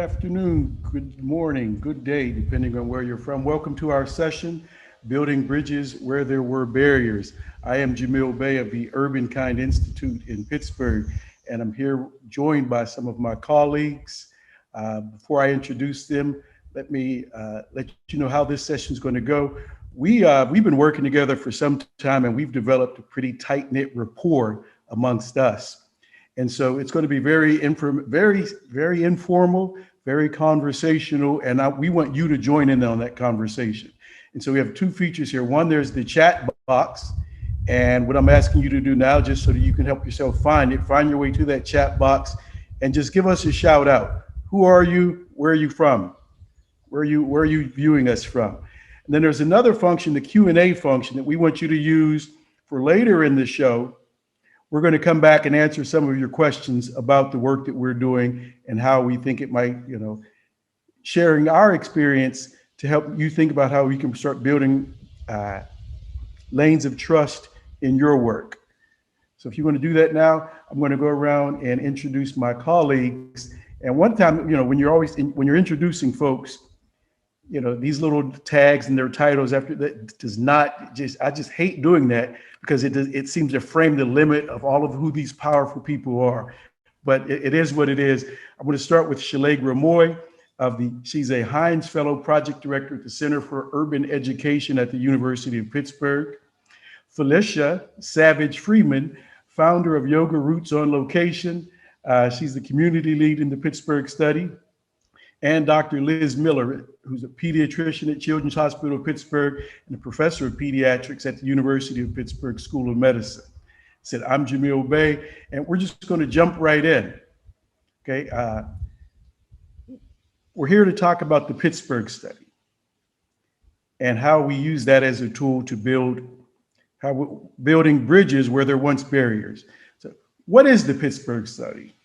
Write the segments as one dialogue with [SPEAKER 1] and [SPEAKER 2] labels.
[SPEAKER 1] afternoon, good morning, good day, depending on where you're from. Welcome to our session, Building Bridges Where There Were Barriers. I am Jamil Bey of the UrbanKind Institute in Pittsburgh, and I'm here joined by some of my colleagues. Before I introduce them, let you know how this session is going to go. We've been working together for some time, and we've developed a pretty tight-knit rapport amongst us. And so it's going to be very informal, very conversational, and we want you to join in on that conversation. And so we have two features here. One, there's the chat box, and what I'm asking you to do now, just so that you can help yourself find it, find your way to that chat box, and just give us a shout out. Who are you? Where are you from? Where are you viewing us from? And then there's another function, the Q&A function, that we want you to use for later in the show. We're going to come back and answer some of your questions about the work that we're doing and how we think it might, sharing our experience to help you think about how we can start building lanes of trust in your work. So if you want to do that now, I'm going to go around and introduce my colleagues. And one time, when you're introducing folks, these little tags and their titles after that I just hate doing that because it seems to frame the limit of all of who these powerful people are. But it is what it is. I'm going to start with Chile Gramoi she's a Heinz Fellow Project Director at the Center for Urban Education at the University of Pittsburgh. Felicia Savage Friedman, founder of YogaRoots on Location. She's the community lead in the Pittsburgh Study. And Dr. Liz Miller, who's a pediatrician at Children's Hospital of Pittsburgh and a professor of pediatrics at the University of Pittsburgh School of Medicine. Said, I'm Jamil Bey, and we're just going to jump right in. Okay, we're here to talk about the Pittsburgh Study and how we use that as a tool to building bridges where there once barriers. So, what is the Pittsburgh Study?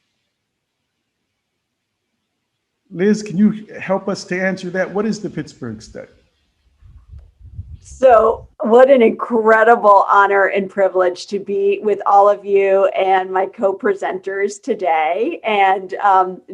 [SPEAKER 1] Liz, can you help us to answer that? What is the Pittsburgh Study?
[SPEAKER 2] So what an incredible honor and privilege to be with all of you and my co-presenters today. And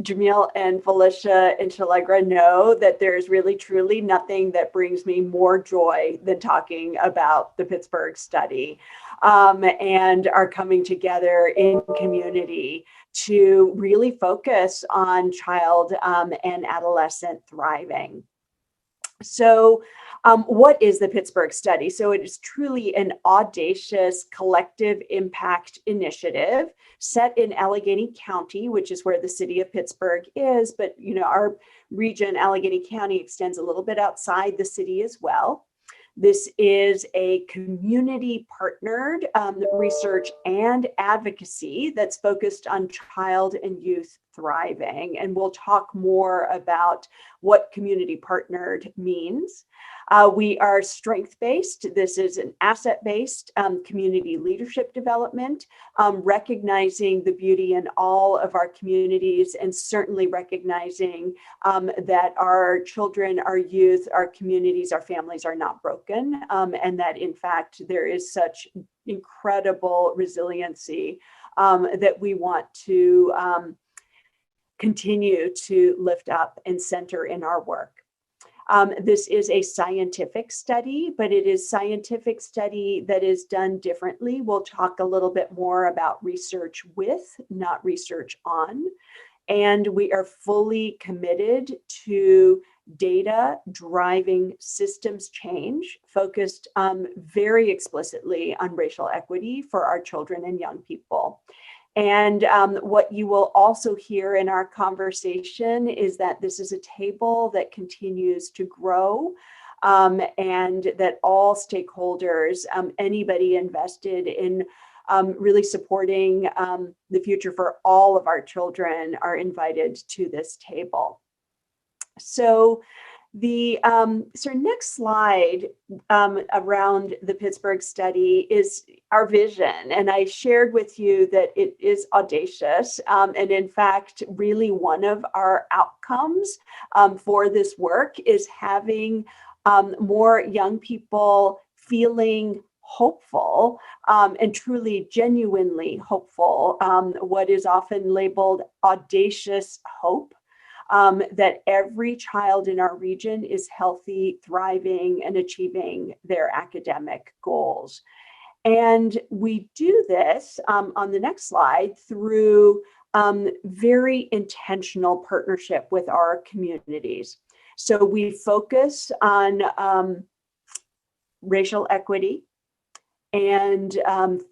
[SPEAKER 2] Jamil and Felicia and Shallegra know that there's really truly nothing that brings me more joy than talking about the Pittsburgh Study and our coming together in community to really focus on child and adolescent thriving. So what is the Pittsburgh Study? So it is truly an audacious collective impact initiative set in Allegheny County, which is where the city of Pittsburgh is. But, our region, Allegheny County, extends a little bit outside the city as well. This is a community partnered research and advocacy that's focused on child and youth thriving. And we'll talk more about what community partnered means. We are strength-based. This is an asset-based community leadership development, recognizing the beauty in all of our communities and certainly recognizing that our children, our youth, our communities, our families are not broken, and that in fact there is such incredible resiliency that we want to continue to lift up and center in our work. This is a scientific study, but it is scientific study that is done differently. We'll talk a little bit more about research with, not research on. And we are fully committed to data driving systems change, focused very explicitly on racial equity for our children and young people. And what you will also hear in our conversation is that this is a table that continues to grow and that all stakeholders, anybody invested in really supporting the future for all of our children are invited to this table. So the next slide around the Pittsburgh Study is our vision. And I shared with you that it is audacious. And in fact, really one of our outcomes for this work is having more young people feeling hopeful and truly genuinely hopeful, what is often labeled audacious hope. that every child in our region is healthy, thriving, and achieving their academic goals. And we do this on the next slide through very intentional partnership with our communities. So we focus on racial equity and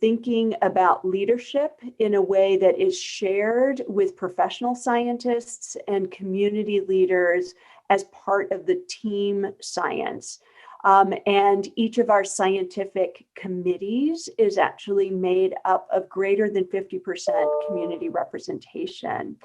[SPEAKER 2] thinking about leadership in a way that is shared with professional scientists and community leaders as part of the team science. And each of our scientific committees is actually made up of greater than 50% community representation.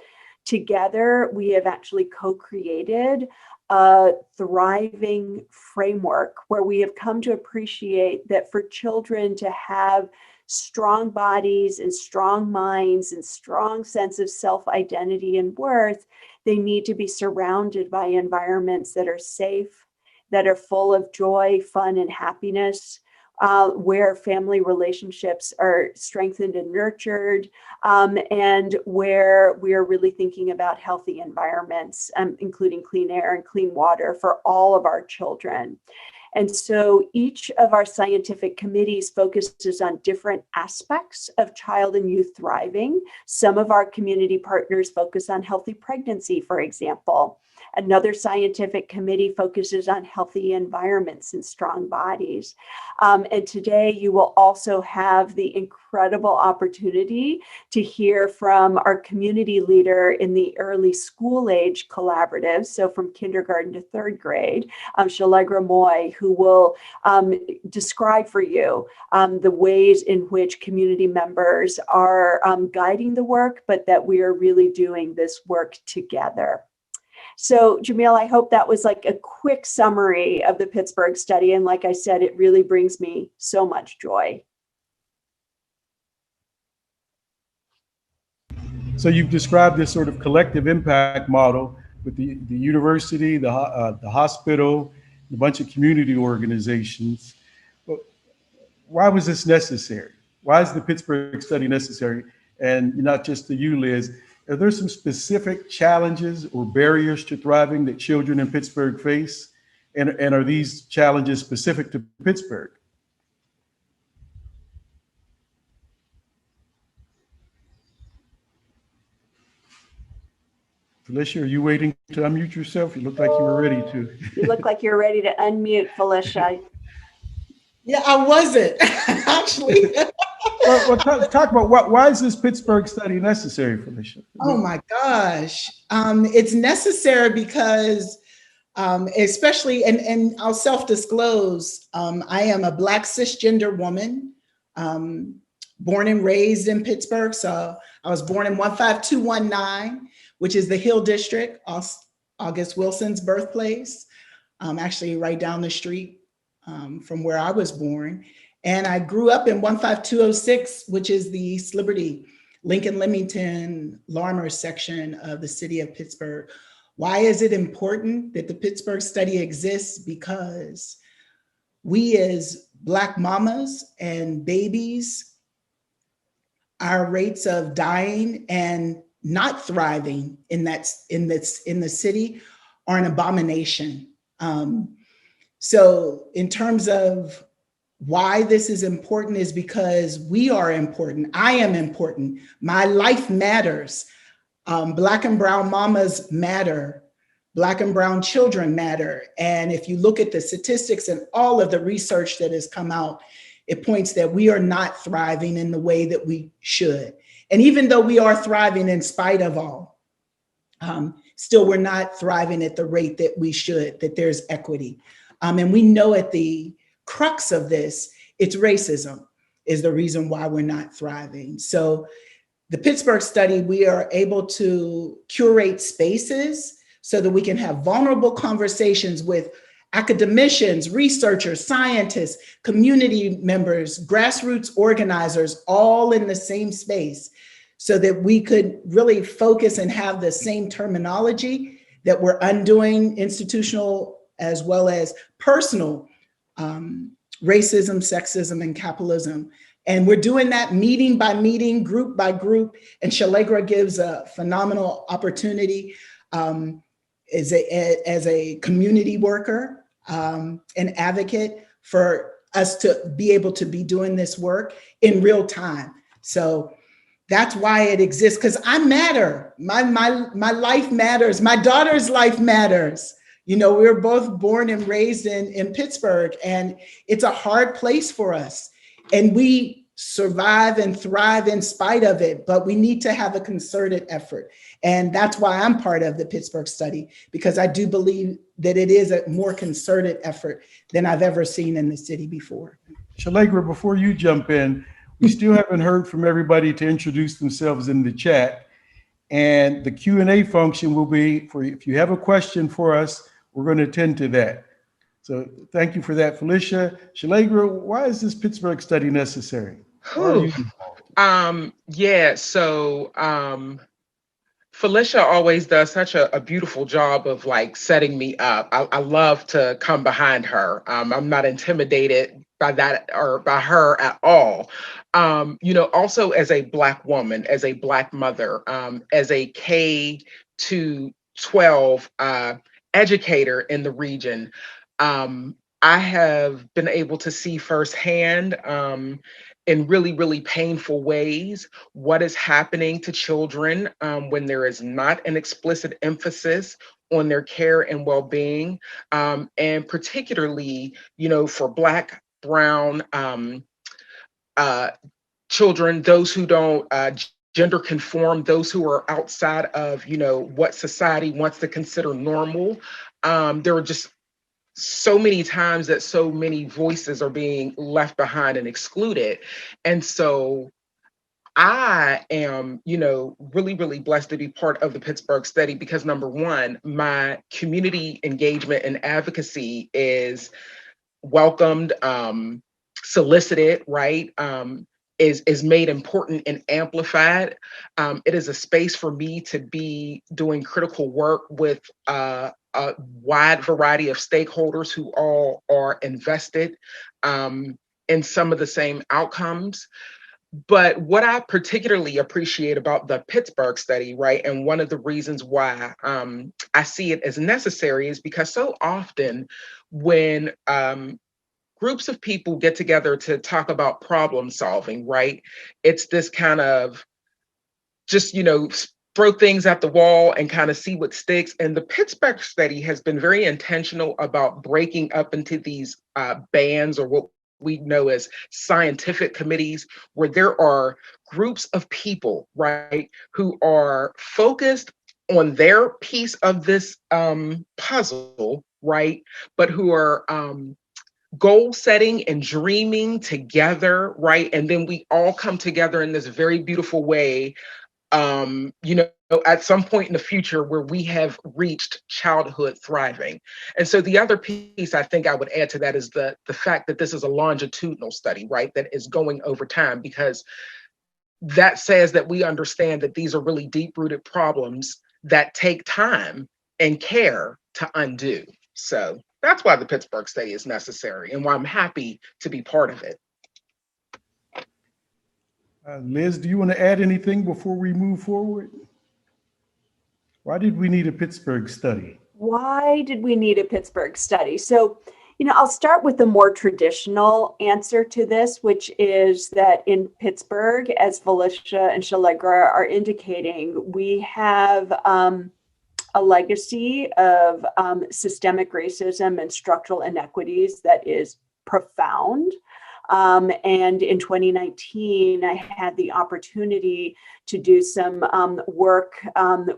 [SPEAKER 2] Together, we have actually co-created a thriving framework where we have come to appreciate that for children to have strong bodies and strong minds and strong sense of self-identity and worth, they need to be surrounded by environments that are safe, that are full of joy, fun, and happiness, where family relationships are strengthened and nurtured, and where we are really thinking about healthy environments, including clean air and clean water for all of our children. And so each of our scientific committees focuses on different aspects of child and youth thriving. Some of our community partners focus on healthy pregnancy, for example. Another scientific committee focuses on healthy environments and strong bodies. And today you will also have the incredible opportunity to hear from our community leader in the early school age collaborative, so from kindergarten to third grade, Chile Gramoi, who will describe for you the ways in which community members are guiding the work, but that we are really doing this work together. So Jamil, I hope that was like a quick summary of the Pittsburgh study. And like I said, it really brings me so much joy.
[SPEAKER 1] So you've described this sort of collective impact model with the university, the hospital, a bunch of community organizations. But why was this necessary? Why is the Pittsburgh study necessary? And not just to you, Liz, are there some specific challenges or barriers to thriving that children in Pittsburgh face? And are these challenges specific to Pittsburgh? Felicia, are you waiting to unmute yourself? You look like you were ready to.
[SPEAKER 2] You look like you're ready to unmute, Felicia.
[SPEAKER 3] Yeah, I wasn't actually.
[SPEAKER 1] Well, talk about why is this Pittsburgh study necessary, Felicia?
[SPEAKER 3] Oh my gosh. It's necessary because especially, and I'll self-disclose, I am a Black cisgender woman, born and raised in Pittsburgh. So I was born in 15219, which is the Hill District, August Wilson's birthplace, actually right down the street from where I was born. And I grew up in 15206, which is the East Liberty, Lincoln, Leamington, Larmer section of the city of Pittsburgh. Why is it important that the Pittsburgh study exists? Because we as Black mamas and babies, our rates of dying and not thriving in the city are an abomination. So in terms of why this is important is because we are important. I am important. My life matters. Black and brown mamas matter. Black and brown children matter. And if you look at the statistics and all of the research that has come out, it points that we are not thriving in the way that we should. And even though we are thriving in spite of all, still we're not thriving at the rate that we should, that there's equity. And we know at the crux of this, it's racism is the reason why we're not thriving. So the Pittsburgh study, we are able to curate spaces so that we can have vulnerable conversations with academicians, researchers, scientists, community members, grassroots organizers, all in the same space so that we could really focus and have the same terminology that we're undoing institutional as well as personal racism, sexism, and capitalism. And we're doing that meeting by meeting, group by group, and Shallegra gives a phenomenal opportunity as a community worker, an advocate for us to be able to be doing this work in real time. So that's why it exists, because I matter. My life matters. My daughter's life matters. We were both born and raised in Pittsburgh, and it's a hard place for us. And we survive and thrive in spite of it, but we need to have a concerted effort. And that's why I'm part of the Pittsburgh Study, because I do believe that it is a more concerted effort than I've ever seen in the city before.
[SPEAKER 1] Shallegra, before you jump in, we still haven't heard from everybody to introduce themselves in the chat. And the Q&A function will be for if you have a question for us, we're going to attend to that. So thank you for that, Felicia. Shallegra, why is this Pittsburgh study necessary?
[SPEAKER 4] Felicia always does such a beautiful job of setting me up. I love to come behind her. I'm not intimidated by that or by her at all. Also as a Black woman, as a Black mother, as a K-12 educator in the region, I have been able to see firsthand in really, really painful ways what is happening to children when there is not an explicit emphasis on their care and well-being, and particularly, for Black, Brown children, those who don't gender conform, those who are outside of, what society wants to consider normal. There are just so many times that so many voices are being left behind and excluded. And so I am, really, really blessed to be part of the Pittsburgh Study because number one, my community engagement and advocacy is welcomed, solicited, right? Is made important and amplified. It is a space for me to be doing critical work with a wide variety of stakeholders who all are invested in some of the same outcomes. But what I particularly appreciate about the Pittsburgh Study, right, and one of the reasons why I see it as necessary is because so often when groups of people get together to talk about problem solving, right, it's this kind of just, throw things at the wall and kind of see what sticks. And the Pittsburgh Study has been very intentional about breaking up into these bands, or what we know as scientific committees, where there are groups of people, right, who are focused on their piece of this puzzle, right, but who are goal setting and dreaming together, right? And then we all come together in this very beautiful way, at some point in the future where we have reached childhood thriving. And so the other piece I think I would add to that is the fact that this is a longitudinal study, right, that is going over time, because that says that we understand that these are really deep-rooted problems that take time and care to undo. So that's why the Pittsburgh Study is necessary and why I'm happy to be part of it.
[SPEAKER 1] Liz, do you want to add anything before we move forward? Why did we need a Pittsburgh Study?
[SPEAKER 2] Why did we need a Pittsburgh Study? So, I'll start with the more traditional answer to this, which is that in Pittsburgh, as Felicia and Shallegra are indicating, we have a legacy of systemic racism and structural inequities that is profound. And in 2019, I had the opportunity to do some work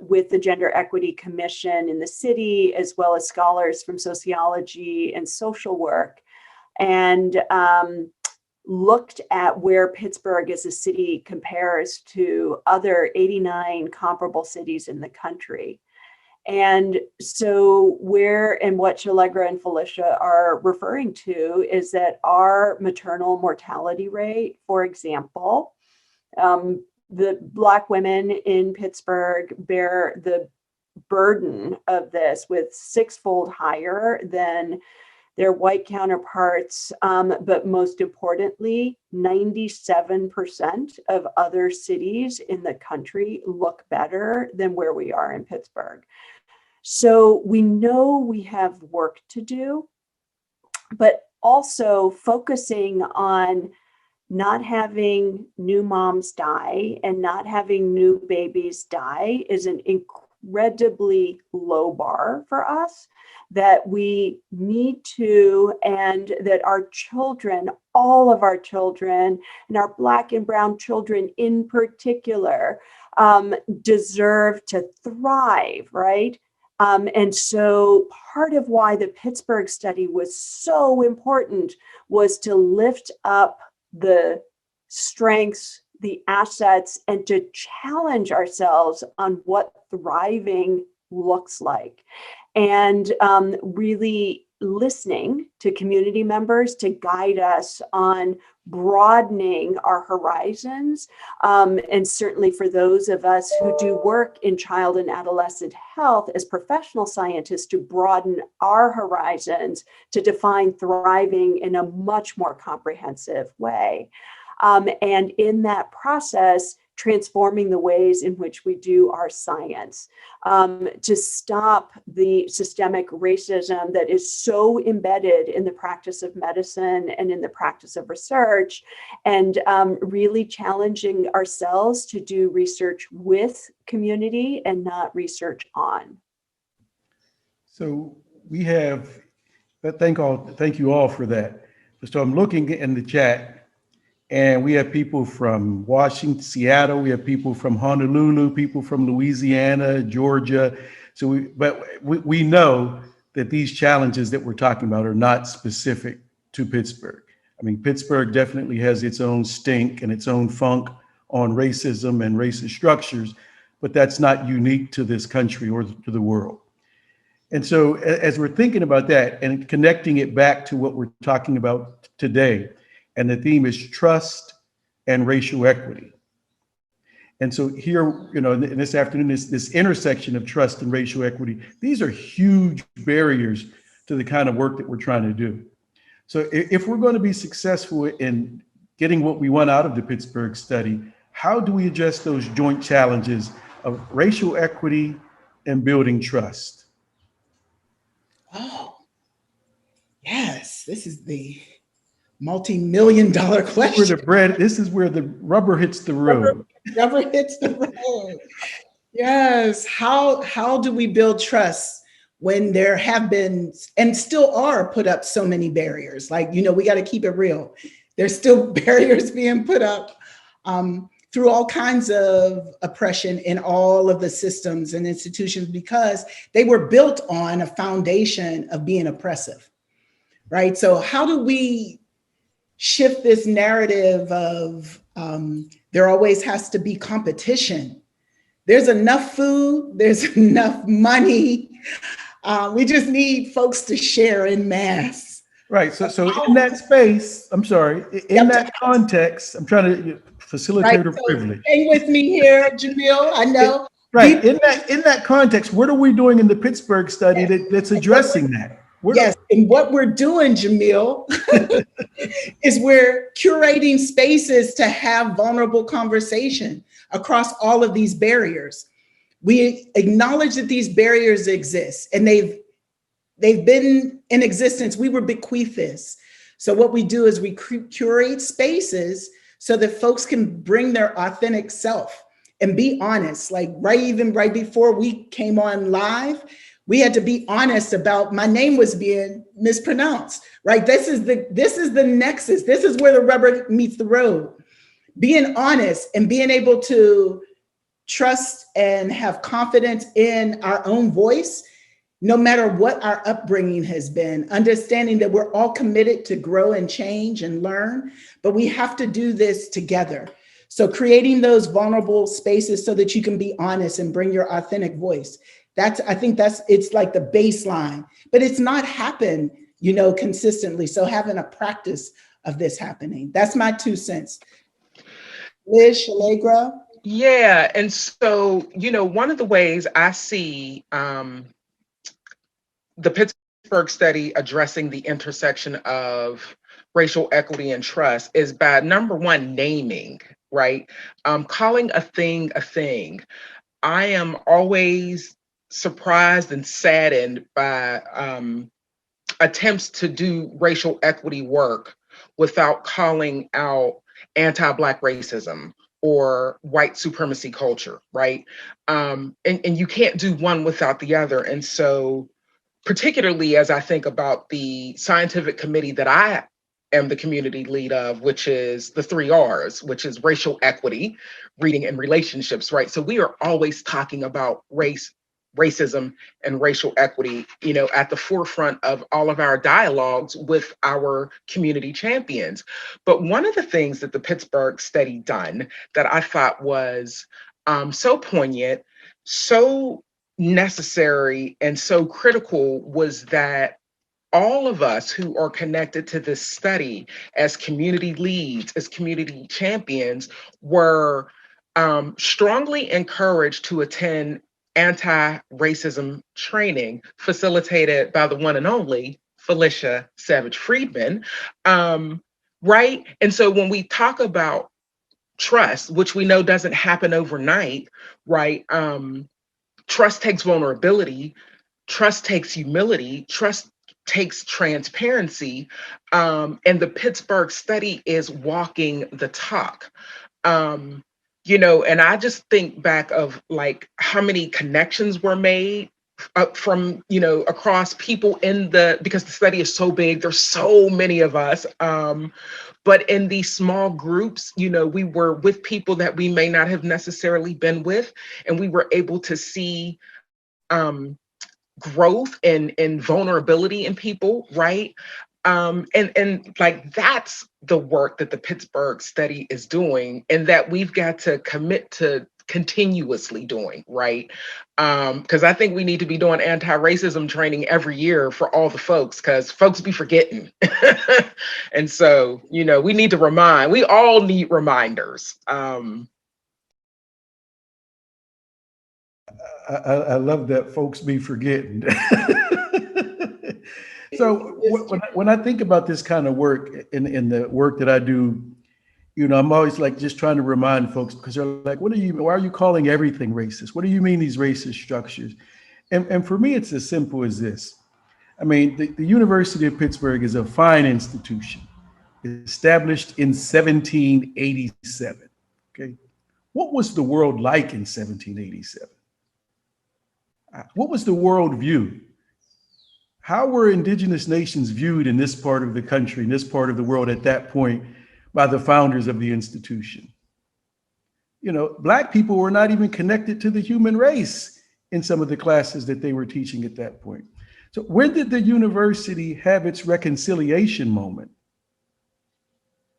[SPEAKER 2] with the Gender Equity Commission in the city, as well as scholars from sociology and social work, and looked at where Pittsburgh as a city compares to other 89 comparable cities in the country. And so what Shallegra and Felicia are referring to is that our maternal mortality rate, for example, the Black women in Pittsburgh bear the burden of this with sixfold higher than their white counterparts. But most importantly, 97% of other cities in the country look better than where we are in Pittsburgh. So we know we have work to do, but also focusing on not having new moms die and not having new babies die is an incredibly low bar for us that we need to, and that our children, all of our children, and our Black and Brown children in particular, deserve to thrive, right? And so part of why the Pittsburgh study was so important was to lift up the strengths, the assets, and to challenge ourselves on what thriving looks like. And really listening to community members to guide us on broadening our horizons. And certainly for those of us who do work in child and adolescent health as professional scientists, to broaden our horizons to define thriving in a much more comprehensive way. And in that process, transforming the ways in which we do our science, to stop the systemic racism that is so embedded in the practice of medicine and in the practice of research, and really challenging ourselves to do research with community and not research on.
[SPEAKER 1] So we have, thank you all for that. So I'm looking in the chat, and we have people from Washington, Seattle. We have people from Honolulu, people from Louisiana, Georgia. So we know that these challenges that we're talking about are not specific to Pittsburgh. I mean, Pittsburgh definitely has its own stink and its own funk on racism and racist structures, but that's not unique to this country or to the world. And so as we're thinking about that and connecting it back to what we're talking about today, and the theme is trust and racial equity. And so here, in this afternoon, this intersection of trust and racial equity, these are huge barriers to the kind of work that we're trying to do. So if we're going to be successful in getting what we want out of the Pittsburgh study, how do we address those joint challenges of racial equity and building trust?
[SPEAKER 3] Oh, yes, this is the multi-million-dollar question.
[SPEAKER 1] This is where the rubber hits the road.
[SPEAKER 3] Rubber hits the road. Yes. How do we build trust when there have been and still are put up so many barriers? Like, we got to keep it real. There's still barriers being put up through all kinds of oppression in all of the systems and institutions because they were built on a foundation of being oppressive, right? So how do we shift this narrative of there always has to be competition? There's enough food, there's enough money. We just need folks to share en masse.
[SPEAKER 1] Right. So in that space, I'm sorry, in that context, I'm trying to facilitate her privilege.
[SPEAKER 3] Stay with me here, Jamil. I know.
[SPEAKER 1] Right. In that context, what are we doing in the Pittsburgh study that's addressing that?
[SPEAKER 3] Yes, and what we're doing, Jamil, is we're curating spaces to have vulnerable conversation across all of these barriers. We acknowledge that these barriers exist, and they've been in existence. We were bequeathed this. So what we do is we curate spaces so that folks can bring their authentic self and be honest. Like right before we came on live, we had to be honest about my name was being mispronounced, right? This is the nexus. This is where the rubber meets the road. Being honest and being able to trust and have confidence in our own voice, no matter what our upbringing has been, understanding that we're all committed to grow and change and learn, but we have to do this together. So creating those vulnerable spaces so that you can be honest and bring your authentic voice. I think it's like the baseline, but it's not happened, consistently. So having a practice of this happening, that's my 2 cents. Liz, Shallegra?
[SPEAKER 4] Yeah, and so, one of the ways I see the Pittsburgh study addressing the intersection of racial equity and trust is by, number one, naming, right? Calling a thing a thing. I am always surprised and saddened by attempts to do racial equity work without calling out anti-Black racism or white supremacy culture, right? And you can't do one without the other. And so, particularly as I think about the scientific committee that I am the community lead of, which is the 3 R's, which is racial equity, reading, and relationships, right? So we are always talking about race, racism, and racial equity, at the forefront of all of our dialogues with our community champions. But one of the things that the Pittsburgh study done that I thought was so poignant, so necessary, and so critical was that all of us who are connected to this study as community leads, as community champions, were strongly encouraged to attend anti-racism training facilitated by the one and only Felicia Savage Friedman, right? And so when we talk about trust, which we know doesn't happen overnight, right? Trust takes vulnerability, trust takes humility, trust takes transparency, and the Pittsburgh study is walking the talk. And I just think back of like how many connections were made from across people because the study is so big, there's so many of us, but in these small groups, we were with people that we may not have necessarily been with, and we were able to see growth and vulnerability in people, right? And like that's the work that the Pittsburgh study is doing, and that we've got to commit to continuously doing, right? Because I think we need to be doing anti-racism training every year for all the folks, because folks be forgetting. And so, we need to we all need reminders.
[SPEAKER 1] I love that folks be forgetting. So when I think about this kind of work in the work that I do, I'm always like just trying to remind folks, because they're like, why are you calling everything racist? What do you mean these racist structures? And for me, it's as simple as this. I mean, the University of Pittsburgh is a fine institution, established in 1787. Okay. What was the world like in 1787? What was the world view? How were indigenous nations viewed in this part of the country, in this part of the world at that point by the founders of the institution? Black people were not even connected to the human race in some of the classes that they were teaching at that point. So when did the university have its reconciliation moment?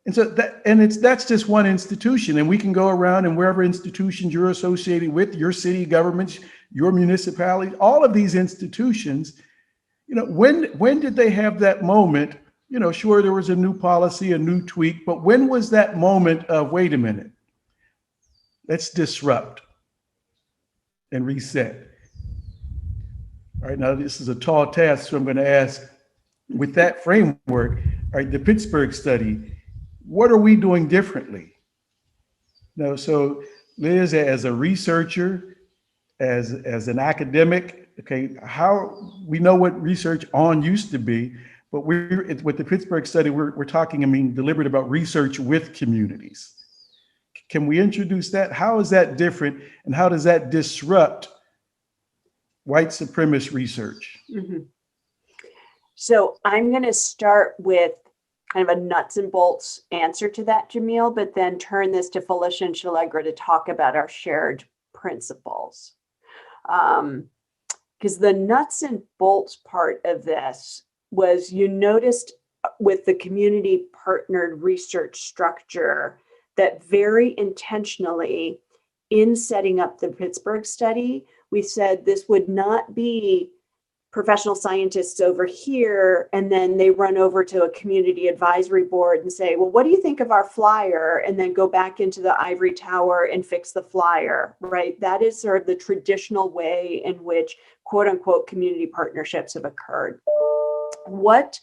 [SPEAKER 1] And so that's just one institution, and we can go around and wherever institutions you're associated with, your city governments, your municipality, all of these institutions, when did they have that moment? Sure, there was a new policy, a new tweak, but when was that moment of, wait a minute, let's disrupt and reset? All right, now this is a tall task, so I'm going to ask, with that framework, all right, the Pittsburgh study, what are we doing differently? So Liz, as a researcher, as an academic, okay, how we know what research on used to be, but with the Pittsburgh study, we're talking, deliberate about research with communities. Can we introduce that? How is that different, and how does that disrupt white supremacist research?
[SPEAKER 2] Mm-hmm. So I'm going to start with kind of a nuts and bolts answer to that, Jamil, but then turn this to Felicia and Shallegra to talk about our shared principles. Because the nuts and bolts part of this was, you noticed with the community partnered research structure that very intentionally, in setting up the Pittsburgh study, we said this would not be professional scientists over here, and then they run over to a community advisory board and say, well, what do you think of our flyer? And then go back into the ivory tower and fix the flyer, right? That is sort of the traditional way in which, quote unquote, community partnerships have occurred. What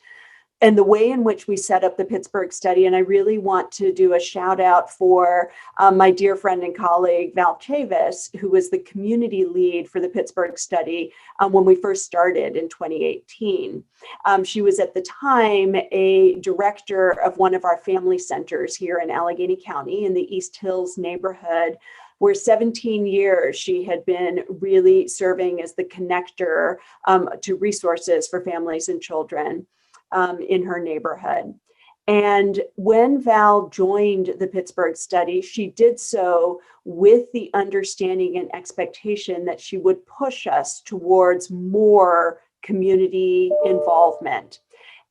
[SPEAKER 2] and the way in which we set up the Pittsburgh Study, and I really want to do a shout out for my dear friend and colleague, Val Chavis, who was the community lead for the Pittsburgh Study when we first started in 2018. She was at the time a director of one of our family centers here in Allegheny County in the East Hills neighborhood, where 17 years she had been really serving as the connector to resources for families and children in her neighborhood. And when Val joined the Pittsburgh Study, she did so with the understanding and expectation that she would push us towards more community involvement.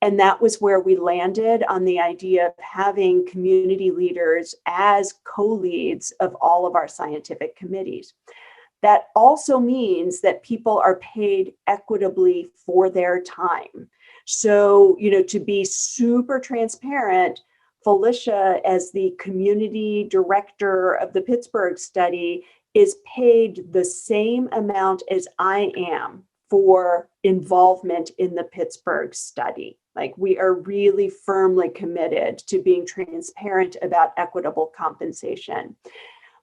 [SPEAKER 2] And that was where we landed on the idea of having community leaders as co-leads of all of our scientific committees. That also means that people are paid equitably for their time. So, to be super transparent, Felicia, as the community director of the Pittsburgh Study, is paid the same amount as I am for involvement in the Pittsburgh Study. Like, we are really firmly committed to being transparent about equitable compensation.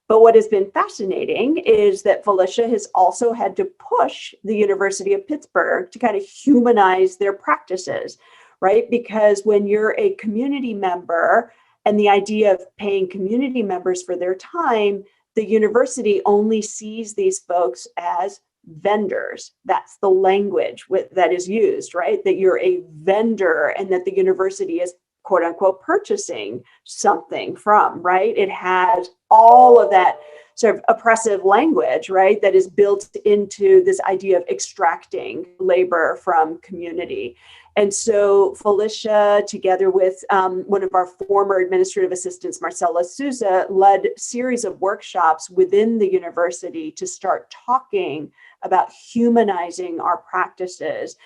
[SPEAKER 2] But what has been fascinating is that Felicia has also had to push the University of Pittsburgh to kind of humanize their practices, right? Because when you're a community member and the idea of paying community members for their time, the university only sees these folks as vendors. That's the language that is used, right? That you're a vendor and that the university is quote unquote purchasing something from, right? It has all of that sort of oppressive language, right? That is built into this idea of extracting labor from community. And so Felicia, together with one of our former administrative assistants, Marcela Souza, led a series of workshops within the university to start talking about humanizing our practices,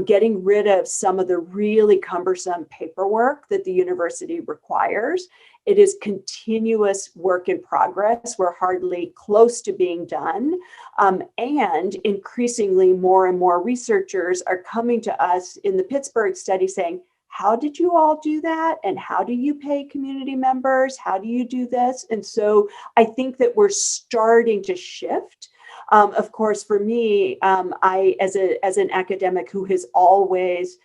[SPEAKER 2] getting rid of some of the really cumbersome paperwork that the university requires. It is continuous work in progress. We're hardly close to being done. And increasingly, more and more researchers are coming to us in the Pittsburgh Study saying, how did you all do that? And how do you pay community members? How do you do this? And so I think that we're starting to shift. Of course, for me, I, as an academic who has always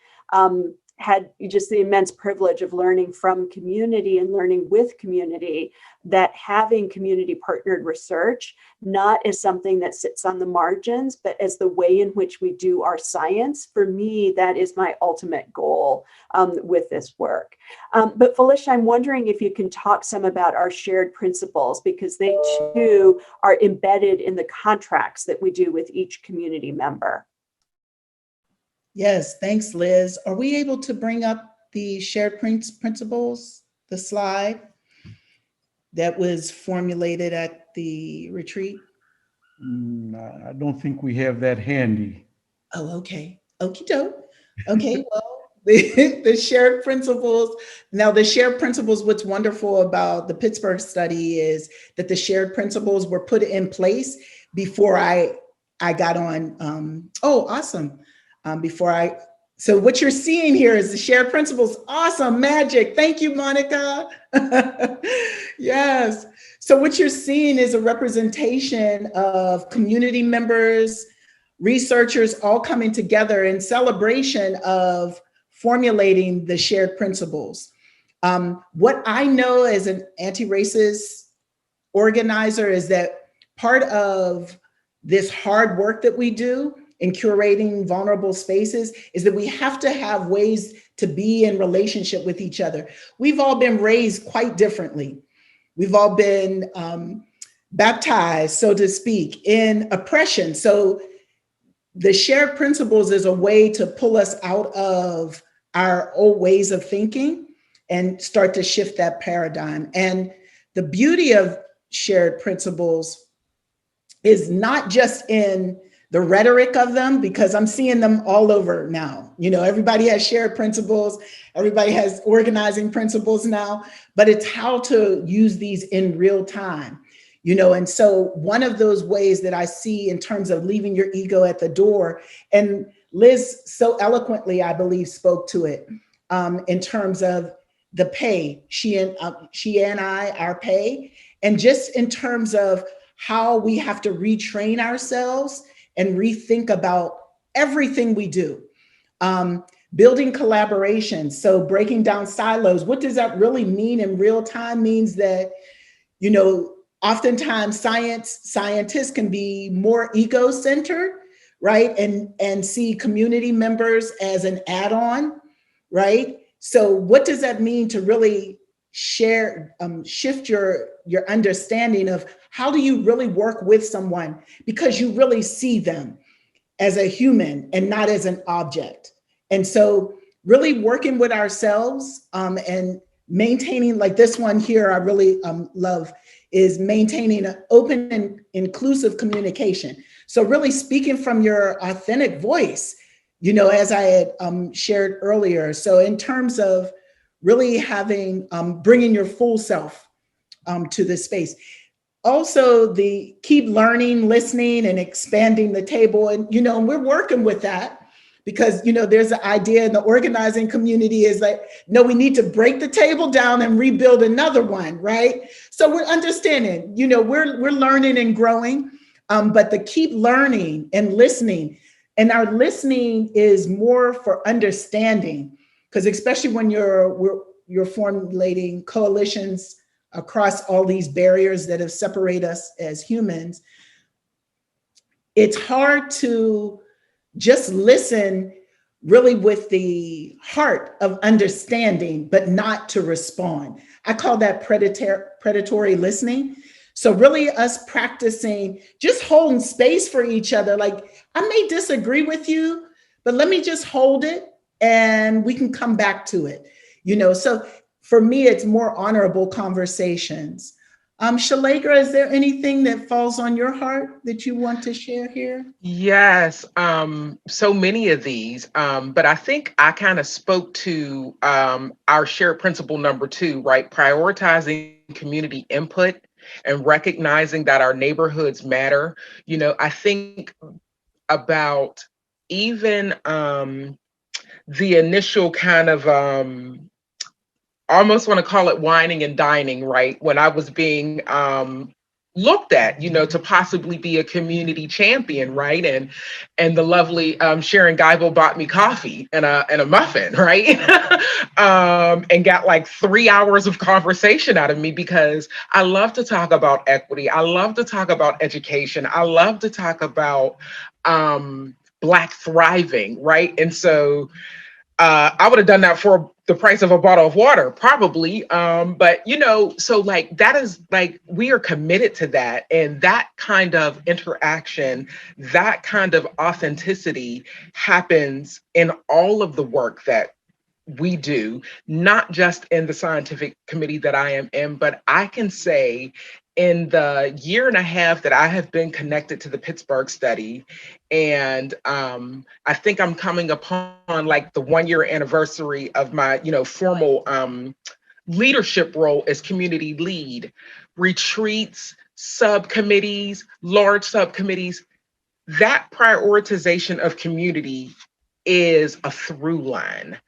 [SPEAKER 2] had just the immense privilege of learning from community and learning with community, that having community partnered research, not as something that sits on the margins, but as the way in which we do our science, for me, that is my ultimate goal with this work. But Felicia, I'm wondering if you can talk some about our shared principles, because they too are embedded in the contracts that we do with each community member.
[SPEAKER 3] Yes, thanks, Liz. Are we able to bring up the shared principles, the slide that was formulated at the retreat?
[SPEAKER 1] I don't think we have that handy.
[SPEAKER 3] Oh, okay. Okie doke. Okay, well, the shared principles. Now, the shared principles, what's wonderful about the Pittsburgh Study is that the shared principles were put in place before I got on. Oh, awesome. So what you're seeing here is the shared principles. Awesome, magic. Thank you, Monica. Yes. So what you're seeing is a representation of community members, researchers all coming together in celebration of formulating the shared principles. What I know as an anti-racist organizer is that part of this hard work that we do in curating vulnerable spaces is that we have to have ways to be in relationship with each other. We've all been raised quite differently. We've all been baptized, so to speak, in oppression. So the shared principles is a way to pull us out of our old ways of thinking and start to shift that paradigm. And the beauty of shared principles is not just in the rhetoric of them, because I'm seeing them all over now. You know, everybody has shared principles, everybody has organizing principles now, but it's how to use these in real time. You know, and so one of those ways that I see in terms of leaving your ego at the door, and Liz so eloquently, I believe, spoke to it. in terms of the pay, she and I, our pay, and just in terms of how we have to retrain ourselves and rethink about everything we do. Building collaboration, so breaking down silos. What does that really mean in real time? Means that, you know, oftentimes scientists can be more ego-centered, right? And see community members as an add-on, right? So what does that mean to really share, shift your understanding of how do you really work with someone, because you really see them as a human and not as an object. And so really working with ourselves and maintaining, like this one here, I really love, is maintaining an open and inclusive communication. So really speaking from your authentic voice, you know, as I had shared earlier. So in terms of really having, bringing your full self to this space. Also, the keep learning, listening, and expanding the table. And, you know, we're working with that because, you know, there's an idea in the organizing community is like, no, we need to break the table down and rebuild another one, right? So we're understanding, you know, we're learning and growing, but the keep learning and listening. And our listening is more for understanding, because especially when you're formulating coalitions across all these barriers that have separated us as humans, it's hard to just listen really with the heart of understanding, but not to respond. I call that predatory listening. So really us practicing just holding space for each other. Like, I may disagree with you, but let me just hold it and we can come back to it. You know, so for me, it's more honorable conversations. Shallegra, is there anything that falls on your heart that you want to share here?
[SPEAKER 4] Yes, so many of these, but I think I kind of spoke to our shared principle number 2, right? Prioritizing community input and recognizing that our neighborhoods matter. You know, I think about even the initial kind of I almost want to call it wining and dining, right? When I was being looked at, you know, to possibly be a community champion, right? And the lovely Sharon Geibel bought me coffee and a muffin, right? And got like 3 hours of conversation out of me because I love to talk about equity. I love to talk about education. I love to talk about Black thriving, right? And so I would have done that for the price of a bottle of water, probably. But, you know, so like that is like, we are committed to that. And that kind of interaction, that kind of authenticity happens in all of the work that we do, not just in the scientific committee that I am in, but I can say in the year and a half that I have been connected to the Pittsburgh Study, and I think I'm coming upon like the 1-year anniversary of my, you know, formal leadership role as community lead, retreats, subcommittees, large subcommittees, that prioritization of community is a through line.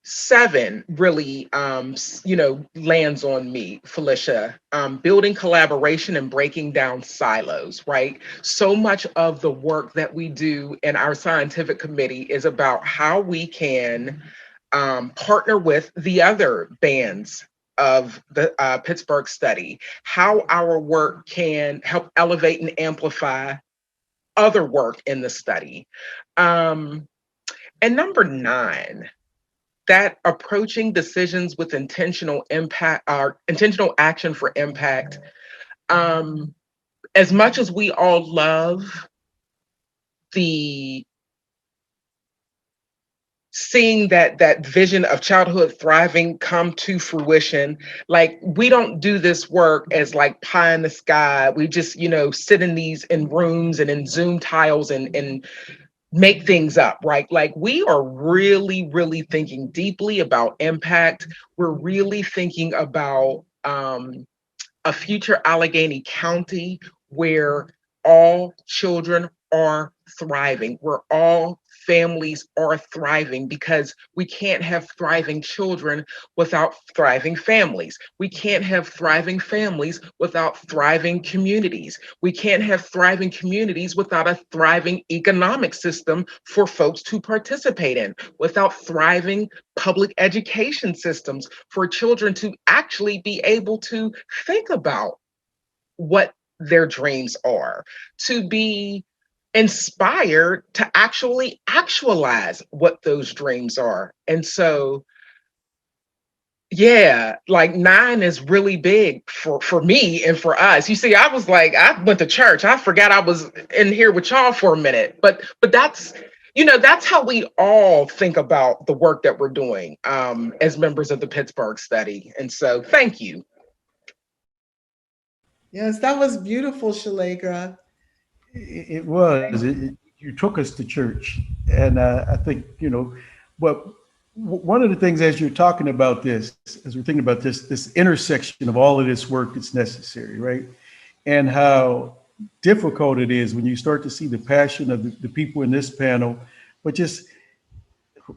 [SPEAKER 4] 7 really, you know, lands on me, Felicia, building collaboration and breaking down silos, right? So much of the work that we do in our scientific committee is about how we can partner with the other bands of the Pittsburgh Study, how our work can help elevate and amplify other work in the study. And number 9, that approaching decisions with intentional impact or intentional action for impact. As much as we all love the seeing that vision of childhood thriving come to fruition, like we don't do this work as like pie in the sky. We just, you know, sit in rooms and in Zoom tiles and make things up, right? Like we are really, really thinking deeply about impact. We're really thinking about a future Allegheny County where all children are thriving, where all families are thriving, because we can't have thriving children without thriving families. We can't have thriving families without thriving communities. We can't have thriving communities without a thriving economic system for folks to participate in, without thriving public education systems for children to actually be able to think about what their dreams are, to be inspired to actually actualize what those dreams are. And so, yeah, like 9 is really big for me and for us. You see, I was like, I went to church. I forgot I was in here with y'all for a minute. But that's, that's how we all think about the work that we're doing as members of the Pittsburgh Study. And so thank you.
[SPEAKER 3] Yes, that was beautiful, Shallegra.
[SPEAKER 1] It was. You took us to church, and I think but one of the things as you're talking about this, as we're thinking about this intersection of all of this work that's necessary, right, and how difficult it is when you start to see the passion of the people in this panel, but just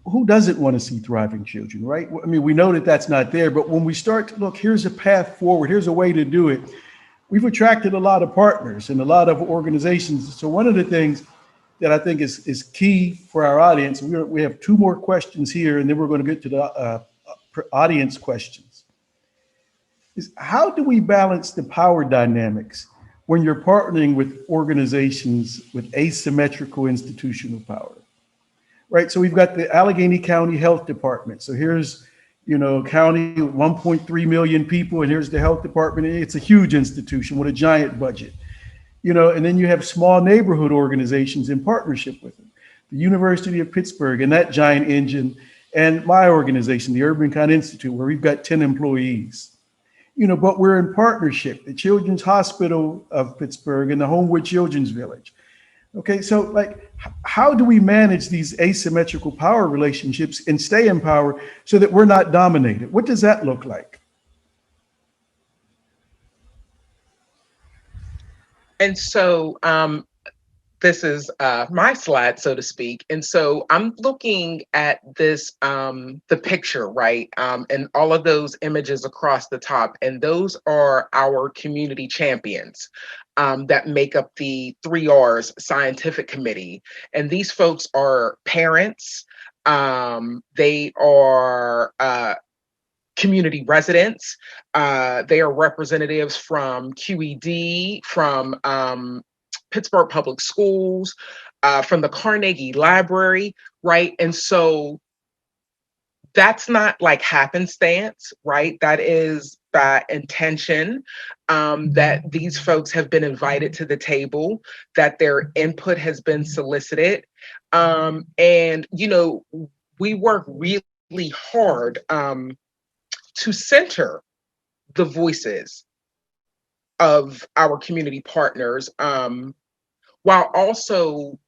[SPEAKER 1] who doesn't want to see thriving children, right? I mean, we know that that's not there, but when we start to look, here's a path forward, here's a way to do it. We've attracted a lot of partners and a lot of organizations. So one of the things that I think is key for our audience, we have 2 more questions here, and then we're going to get to the audience questions, is how do we balance the power dynamics when you're partnering with organizations with asymmetrical institutional power, right? So we've got the Allegheny County Health Department. So here's county with 1.3 million people, and here's the health department. It's a huge institution with a giant budget, and then you have small neighborhood organizations in partnership with them. The University of Pittsburgh and that giant engine, and my organization, the UrbanKind Institute, where we've got 10 employees, but we're in partnership, the Children's Hospital of Pittsburgh and the Homewood Children's Village. Okay, so how do we manage these asymmetrical power relationships and stay in power so that we're not dominated? What does that look like?
[SPEAKER 4] And so this is my slide, so to speak. And so I'm looking at this, the picture, right? And all of those images across the top, and those are our community champions. That make up the 3 R's scientific committee. And these folks are parents, they are community residents, they are representatives from QED, from Pittsburgh Public Schools, from the Carnegie Library, right? And so that's not like happenstance, right? That is by intention, that these folks have been invited to the table, that their input has been solicited. And, we work really hard to center the voices of our community partners, while also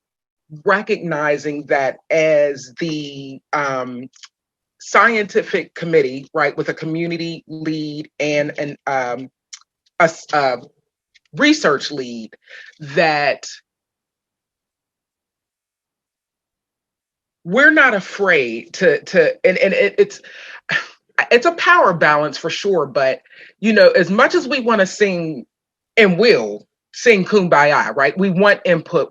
[SPEAKER 4] recognizing that as the scientific committee, right, with a community lead and a research lead, that we're not afraid to and it's a power balance for sure. But as much as we want to sing and will sing Kumbaya, right? We want input.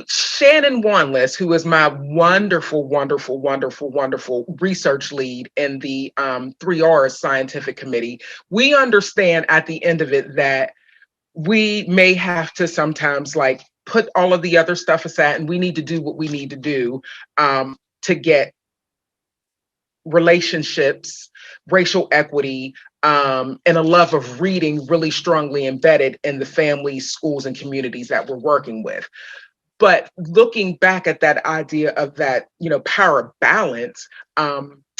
[SPEAKER 4] Shannon Wanless, who is my wonderful research lead in the 3R's scientific committee, we understand at the end of it that we may have to sometimes put all of the other stuff aside, and we need to do what we need to do to get relationships, racial equity, and a love of reading really strongly embedded in the families, schools, and communities that we're working with. But looking back at that idea of that, power balance,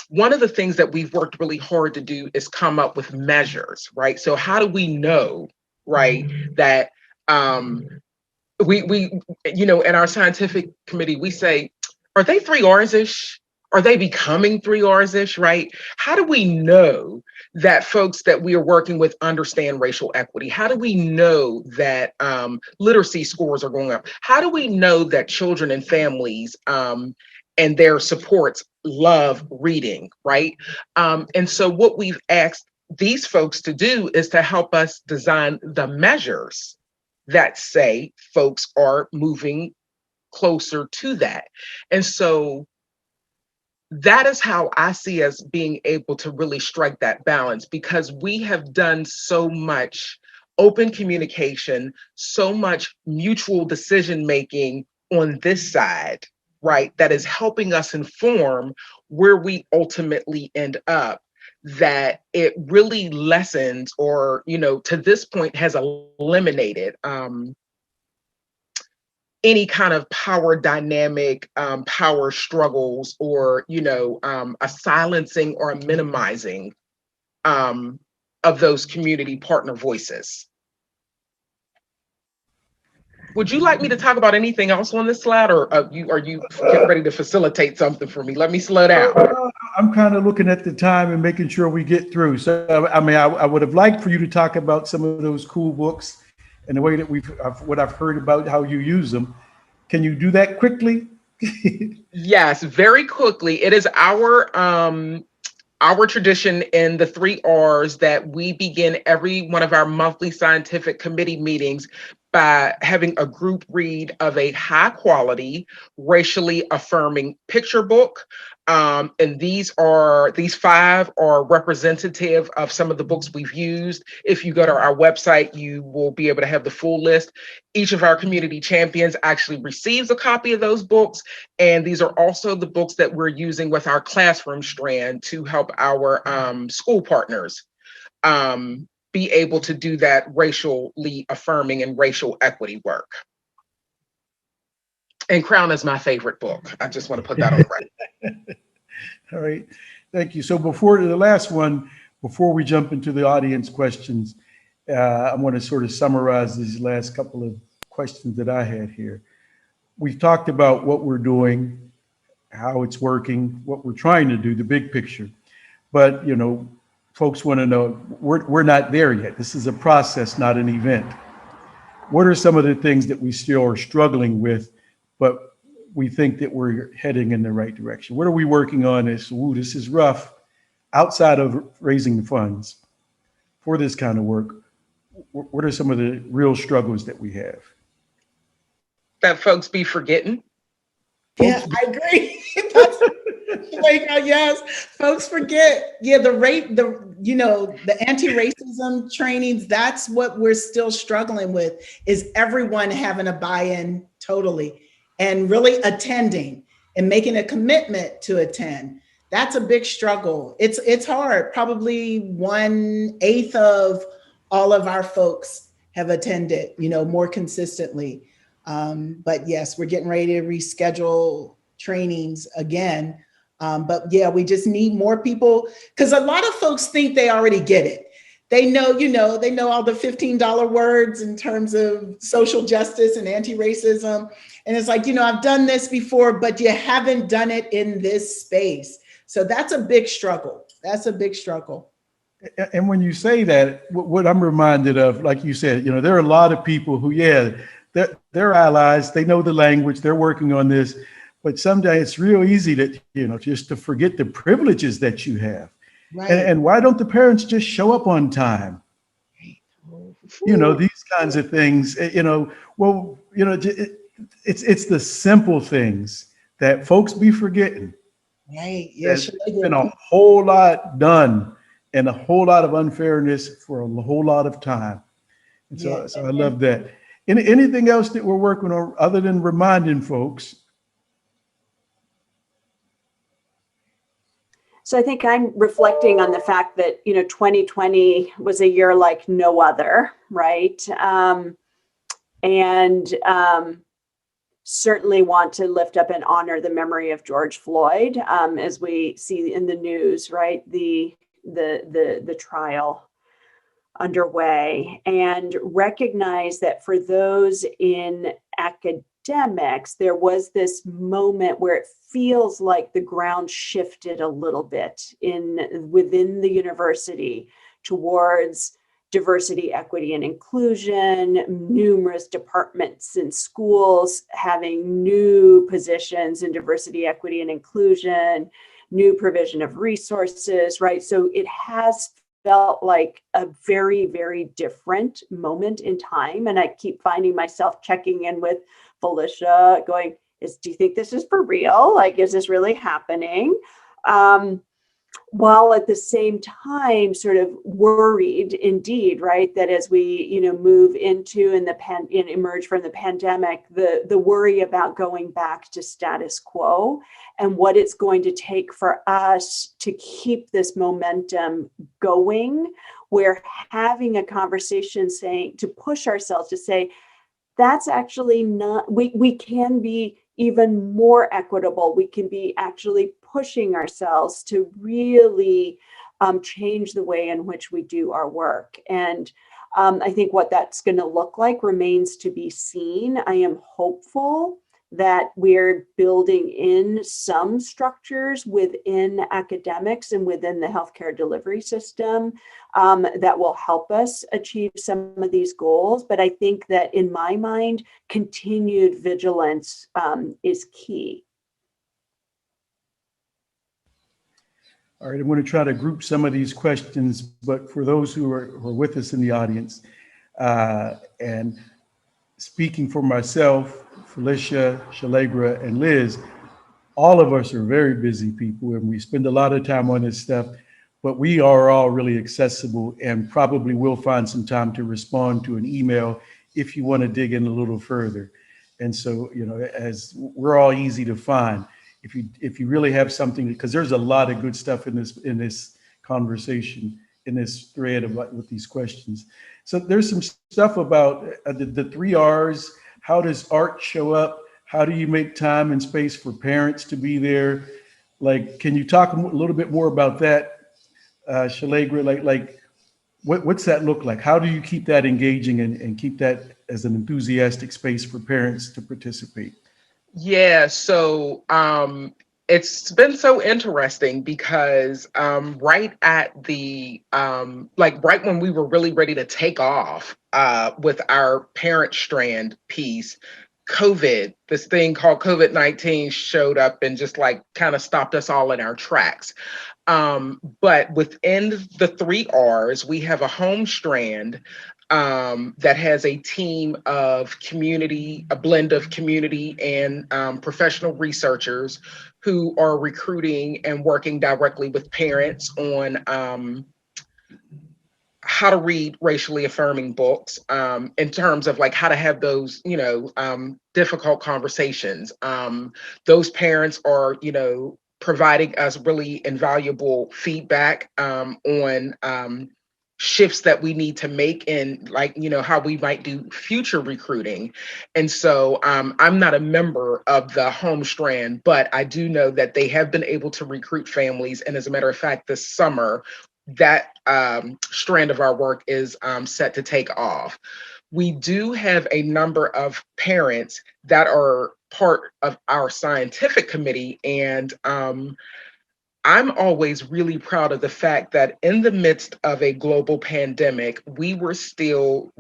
[SPEAKER 4] one of the things that we've worked really hard to do is come up with measures, right? So how do we know, right, that we in our scientific committee, we say, are they 3Rs-ish? Are they becoming 3Rs-ish, right? How do we know that folks that we are working with understand racial equity? How do we know that literacy scores are going up? How do we know that children and families and their supports love reading, right? And so what we've asked these folks to do is to help us design the measures that say folks are moving closer to that. And so that is how I see us being able to really strike that balance, because we have done so much open communication, so much mutual decision making on this side, right? That is helping us inform where we ultimately end up, that it really lessens, or, to this point has eliminated any kind of power dynamic, power struggles, or, a silencing or a minimizing of those community partner voices. Would you like me to talk about anything else on this slide, or are you getting ready to facilitate something for me? Let me slow down.
[SPEAKER 1] I'm kind of looking at the time and making sure we get through. So, I would have liked for you to talk about some of those cool books and the way that what I've heard about how you use them. Can you do that quickly?
[SPEAKER 4] Yes, very quickly. It is our tradition in the 3 R's that we begin every one of our monthly scientific committee meetings by having a group read of a high quality, racially affirming picture book. And these 5 are representative of some of the books we've used. If you go to our website, you will be able to have the full list. Each of our community champions actually receives a copy of those books. And these are also the books that we're using with our classroom strand to help our school partners be able to do that racially affirming and racial equity work. And Crown is my favorite book. I just want to put that on record.
[SPEAKER 1] All right. Thank you. So before the last one, before we jump into the audience questions, I want to sort of summarize these last couple of questions that I had here. We've talked about what we're doing, how it's working, what we're trying to do, the big picture. But, folks want to know, we're not there yet. This is a process, not an event. What are some of the things that we still are struggling with, but we think that we're heading in the right direction? What are we working on? This is rough, outside of raising the funds for this kind of work. What are some of the real struggles that we have?
[SPEAKER 4] That folks be forgetting.
[SPEAKER 3] Yeah, I agree. Yes, folks forget. Yeah, the anti-racism trainings, that's what we're still struggling with, is everyone having a buy-in totally and really attending and making a commitment to attend. That's a big struggle. It's hard. Probably 1/8 of all of our folks have attended, more consistently. But yes, we're getting ready to reschedule trainings again. But yeah, we just need more people, because a lot of folks think they already get it. They know, they know all the $15 words in terms of social justice and anti-racism. And it's like, I've done this before, but you haven't done it in this space. So that's a big struggle. That's a big struggle.
[SPEAKER 1] And when you say that, what I'm reminded of, like you said, there are a lot of people who, they're allies, they know the language, they're working on this, but someday it's real easy to, just to forget the privileges that you have. Right. And why don't the parents just show up on time? These kinds of things, it's the simple things that folks be forgetting.
[SPEAKER 3] Right. Yeah.
[SPEAKER 1] There's been a whole lot done and a whole lot of unfairness for a whole lot of time. And so I love that. Anything else that we're working on other than reminding folks?
[SPEAKER 2] So I think I'm reflecting on the fact that, 2020 was a year like no other, right? And certainly want to lift up and honor the memory of George Floyd, as we see in the news, right? The trial underway, and recognize that for those in academics, there was this moment where it feels like the ground shifted a little bit within the university towards diversity, equity, and inclusion, numerous departments and schools having new positions in diversity, equity, and inclusion, new provision of resources, right? So it has felt like a very, very different moment in time. And I keep finding myself checking in with Felicia going, do you think this is for real? Like, is this really happening? While at the same time sort of worried indeed, right, that as we move into and emerge from the pandemic, the worry about going back to status quo and what it's going to take for us to keep this momentum going. We're having a conversation to push ourselves to say, that's actually not, we can be even more equitable. We can be actually pushing ourselves to really change the way in which we do our work. And I think what that's going to look like remains to be seen. I am hopeful that we're building in some structures within academics and within the healthcare delivery system that will help us achieve some of these goals. But I think that in my mind, continued vigilance is key.
[SPEAKER 1] All right, I'm going to try to group some of these questions, but for those who are with us in the audience, and speaking for myself, Felicia, Shallegra, and Liz, all of us are very busy people and we spend a lot of time on this stuff, but we are all really accessible and probably will find some time to respond to an email if you want to dig in a little further. And so, as we're all easy to find, if you really have something, because there's a lot of good stuff in this conversation, in this thread with these questions. So there's some stuff about the 3 R's. How does art show up? How do you make time and space for parents to be there? Like, can you talk a little bit more about that, Shallegra? Like, what's that look like? How do you keep that engaging and keep that as an enthusiastic space for parents to participate?
[SPEAKER 4] Yeah, so it's been so interesting because right at the right when we were really ready to take off with our parent strand piece, COVID, this thing called COVID-19 showed up and just kind of stopped us all in our tracks. But within the 3 R's, we have a home strand that has a team of a blend of community and professional researchers who are recruiting and working directly with parents on how to read racially affirming books in terms of how to have those, difficult conversations. Those parents are, providing us really invaluable feedback on shifts that we need to make in how we might do future recruiting. And so I'm not a member of the home strand, but I do know that they have been able to recruit families. And as a matter of fact, this summer, that strand of our work is set to take off. We do have a number of parents that are part of our scientific committee, and I'm always really proud of the fact that in the midst of a global pandemic, we were still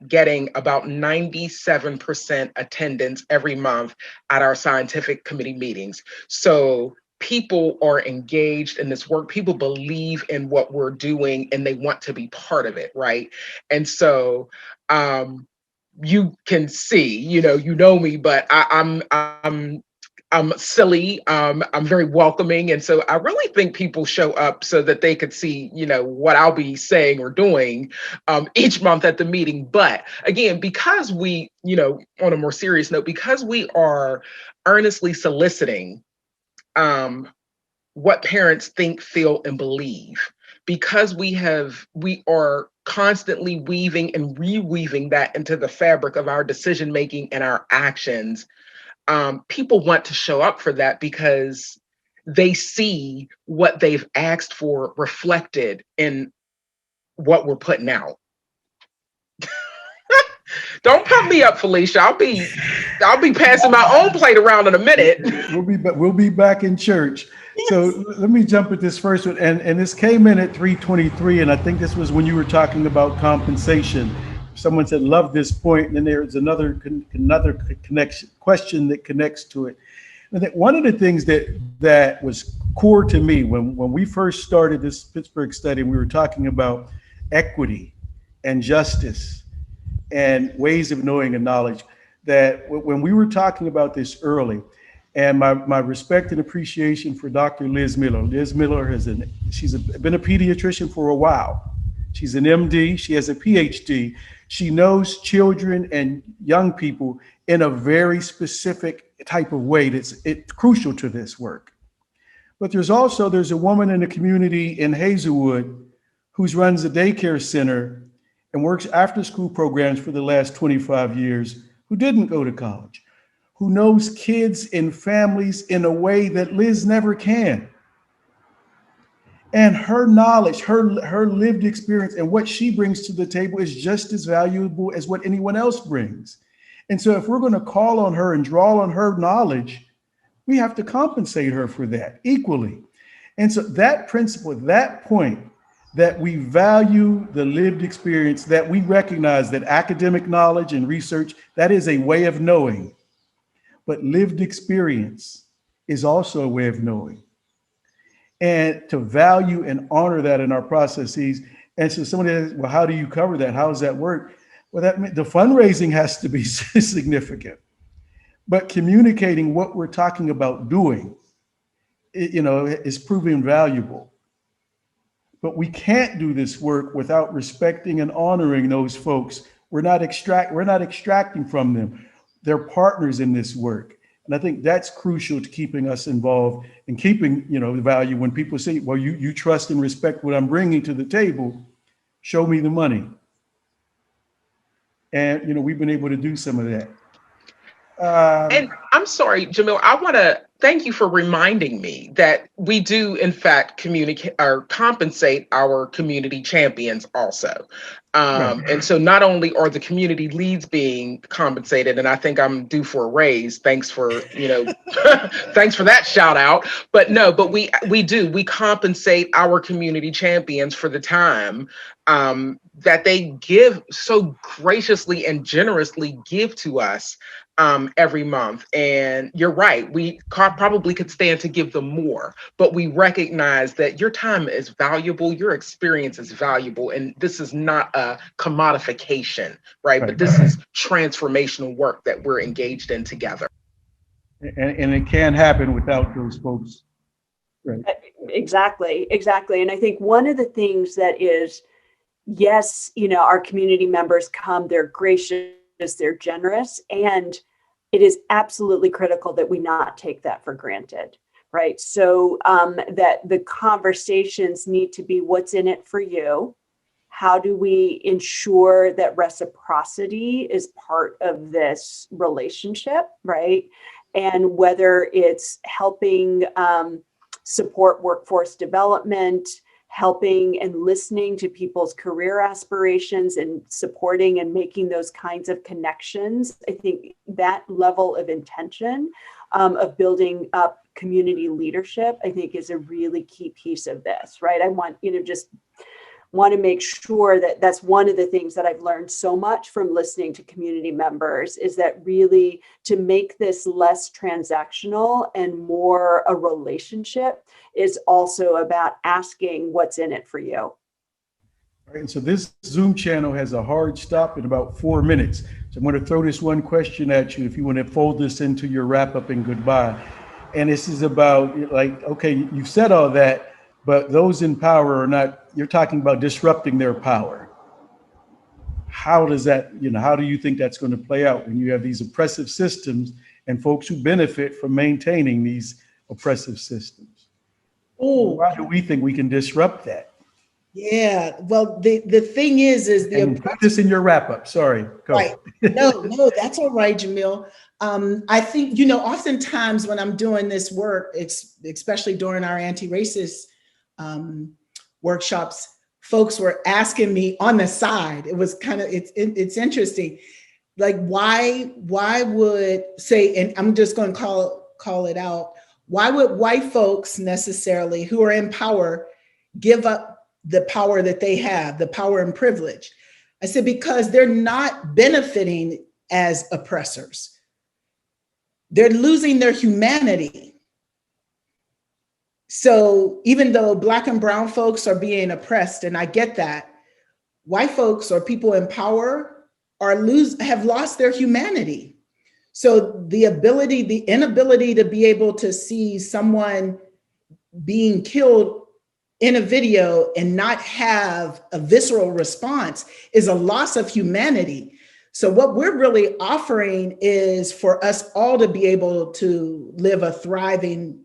[SPEAKER 4] getting about 97% attendance every month at our scientific committee meetings. So people are engaged in this work. People believe in what we're doing and they want to be part of it, right? And so you can see, you know me, but I'm silly. I'm very welcoming. And so I really think people show up so that they could see, what I'll be saying or doing each month at the meeting. But again, because we, on a more serious note, because we are earnestly soliciting what parents think, feel, and believe, because we are constantly weaving and reweaving that into the fabric of our decision making and our actions. People want to show up for that because they see what they've asked for reflected in what we're putting out. Don't pump me up, Felicia. I'll be passing my own plate around in a minute.
[SPEAKER 1] We'll be back in church. So let me jump at this first one, and this came in at 3:23, and I think this was when you were talking about compensation. Someone said, "Love this point," and then there's another connection question that connects to it. And that one of the things that was core to me when we first started this Pittsburgh study, we were talking about equity and justice and ways of knowing and knowledge. That when we were talking about this early, and my respect and appreciation for Dr. Liz Miller. Liz Miller she's been a pediatrician for a while. She's an MD, she has a PhD. She knows children and young people in a very specific type of way that's crucial to this work. But there's a woman in the community in Hazelwood who runs a daycare center and works after school programs for the last 25 years, who didn't go to college, who knows kids and families in a way that Liz never can. And her knowledge, her lived experience and what she brings to the table is just as valuable as what anyone else brings. And so if we're going to call on her and draw on her knowledge, we have to compensate her for that equally. And so that principle, that point, that we value the lived experience, that we recognize that academic knowledge and research, that is a way of knowing. But lived experience is also a way of knowing. And to value and honor that in our processes. And so somebody says, well, how do you cover that? How does that work? Well, the fundraising has to be significant. But communicating what we're talking about doing, is proving valuable. But we can't do this work without respecting and honoring those folks. We're not extracting from them. They're partners in this work. And I think that's crucial to keeping us involved and keeping, the value when people say, well, you trust and respect what I'm bringing to the table, show me the money. And, we've been able to do some of that.
[SPEAKER 4] And I'm sorry, Jamil, I want to thank you for reminding me that we do, in fact, communicate or compensate our community champions also. And so not only are the community leads being compensated, and I think I'm due for a raise. Thanks for, thanks for that shout out. But we compensate our community champions for the time that they give so graciously and generously give to us every month. And you're right, we probably could stand to give them more, but we recognize that your time is valuable, your experience is valuable, and this is not a commodification, right? But this is transformational work that we're engaged in together.
[SPEAKER 1] And it can't happen without those folks. Right.
[SPEAKER 2] Exactly. And I think one of the things that is, yes, our community members come, they're gracious, they're generous, and it is absolutely critical that we not take that for granted, right? So that the conversations need to be what's in it for you. How do we ensure that reciprocity is part of this relationship, right? And whether it's helping support workforce development, helping and listening to people's career aspirations and supporting and making those kinds of connections. I think that level of intention of building up community leadership, I think, is a really key piece of this, right? I want, just want to make sure that that's one of the things that I've learned so much from listening to community members, is that really to make this less transactional and more a relationship is also about asking what's in it for you.
[SPEAKER 1] All right, and so this Zoom channel has a hard stop in about 4 minutes. So I'm going to throw this one question at you if you want to fold this into your wrap up and goodbye. And this is about, okay, you've said all that, but those in power are not, you're talking about disrupting their power. How does that, how do you think that's going to play out when you have these oppressive systems and folks who benefit from maintaining these oppressive systems?
[SPEAKER 3] Oh,
[SPEAKER 1] how do we think we can disrupt that?
[SPEAKER 3] Yeah, well, the thing is
[SPEAKER 1] and put this in your wrap up. Sorry. Go.
[SPEAKER 3] Right. No, that's all right, Jamil. I think, oftentimes when I'm doing this work, especially during our anti-racist workshops, folks were asking me on the side. It was kind of, it's interesting. like why would say, and I'm just going to call it out, why would white folks necessarily who are in power give up the power that they have, the power and privilege? I said, because they're not benefiting as oppressors. They're losing their humanity. So even though Black and brown folks are being oppressed, and I get that, white folks or people in power have lost their humanity. So the inability to be able to see someone being killed in a video and not have a visceral response is a loss of humanity. So what we're really offering is for us all to be able to live a thriving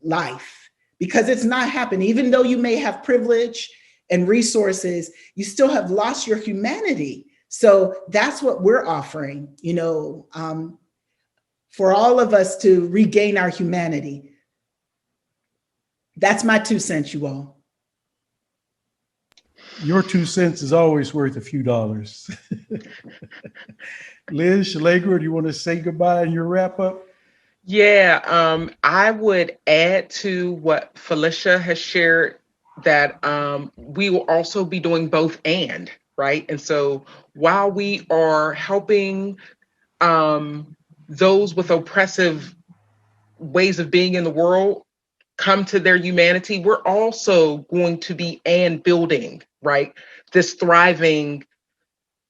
[SPEAKER 3] life, because it's not happening. Even though you may have privilege and resources, you still have lost your humanity. So that's what we're offering, for all of us to regain our humanity. That's my 2 cents, you all.
[SPEAKER 1] Your 2 cents is always worth a few dollars. Liz, Shallegra, do you want to say goodbye in your wrap up?
[SPEAKER 4] Yeah, I would add to what Felicia has shared that we will also be doing both and, right? And so while we are helping those with oppressive ways of being in the world come to their humanity, we're also going to be building, right? This thriving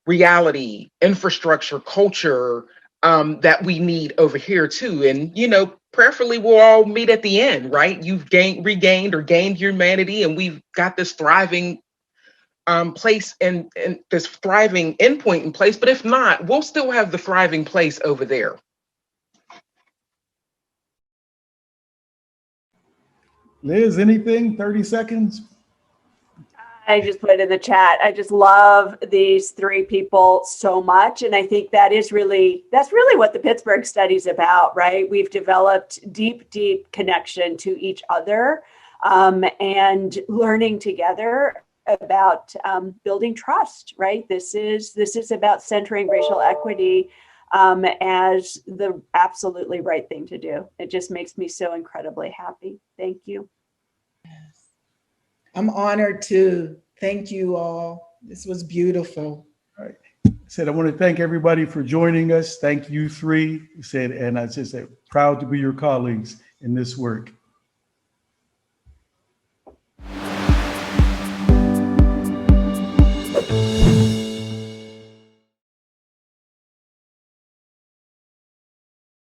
[SPEAKER 4] reality, infrastructure, culture that we need over here too. And, prayerfully we'll all meet at the end, right? You've regained or gained humanity, and we've got this thriving place and this thriving endpoint in place. But if not, we'll still have the thriving place over there.
[SPEAKER 1] Liz, anything? 30 seconds?
[SPEAKER 2] I just put it in the chat. I just love these 3 people so much. And I think that's really what the Pittsburgh Study is about, right? We've developed deep connection to each other and learning together about building trust, right? This is about centering racial equity as the absolutely right thing to do. It just makes me so incredibly happy. Thank you.
[SPEAKER 3] I'm honored to thank you all. This was beautiful.
[SPEAKER 1] All right. I said, I want to thank everybody for joining us. Thank you 3. And I just said, proud to be your colleagues in this work.